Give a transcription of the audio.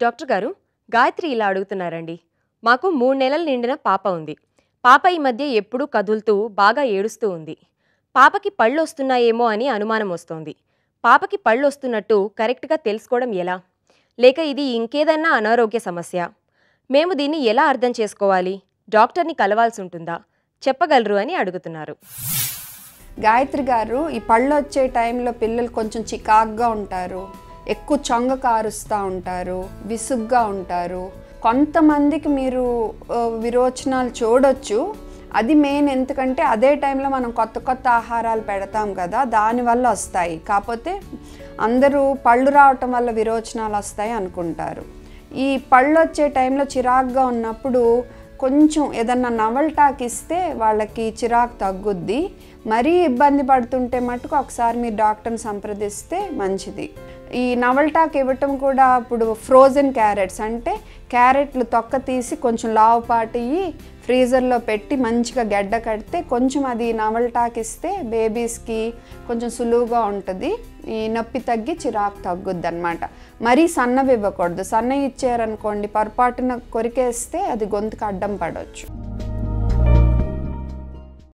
Doctor గారు, గాయత్రి ఇలా అడుగుతున్నారండి. మాకు 3 నెలలు నిండిన పాప ఉంది. పాప ఈ మధ్య ఎప్పుడూ కదులుతూ బాగా ఏడుస్తూ ఉంది. పాపకి పళ్ళొస్తున్నాయేమో అని అనుమానం వస్తోంది. పాపకి పళ్ళొస్తున్నట్టు కరెక్ట్‌గా తెలుసుకోవడం ఎలా? లేక ఇది ఇంకేదన్నా అనారోగ్య సమస్య? మేము దీన్ని ఎలా అర్థం చేసుకోవాలి? డాక్టర్‌ని కలవాల్సుంటుందా? చెప్పగలరు అని అడుగుతున్నారు. గాయత్రి గారు, ఈ పళ్ళొచ్చే టైంలో పిల్లలు కొంచెం చికాకుగా ఉంటారు, ఎక్కువ చొంగ కారుస్తూ ఉంటారు, విసుగ్గా ఉంటారు. కొంతమందికి మీరు విరోచనాలు చూడొచ్చు. అది మెయిన్, ఎందుకంటే అదే టైంలో మనం కొత్త కొత్త ఆహారాలు పెడతాం కదా, దానివల్ల వస్తాయి. కాకపోతే అందరూ పళ్ళు రావటం వల్ల విరోచనాలు వస్తాయి అనుకుంటారు. ఈ పళ్ళు వచ్చే టైంలో చిరాకుగా ఉన్నప్పుడు కొంచెం ఏదన్నా నవల్టాక్ ఇస్తే వాళ్ళకి చిరాకు తగ్గుద్ది. మరీ ఇబ్బంది పడుతుంటే మటుకు ఒకసారి మీరు డాక్టర్ని సంప్రదిస్తే మంచిది. ఈ నవల్టాక్ ఇవ్వటం కూడా ఇప్పుడు ఫ్రోజన్ క్యారెట్స్, అంటే క్యారెట్లు తొక్క తీసి కొంచెం లావుపాటి ఫ్రీజర్లో పెట్టి మంచిగా గడ్డ కడితే కొంచెం అది నవల్టాక్ ఇస్తే బేబీస్కి కొంచెం సులువుగా ఉంటుంది. ఈ నొప్పి తగ్గి చిరాకు తగ్గుద్ది అనమాట. మరీ సన్నవి ఇవ్వకూడదు. సన్నవి ఇచ్చారనుకోండి, పొరపాటున కొరికేస్తే అది గొంతుకు అడ్డం పడవచ్చు.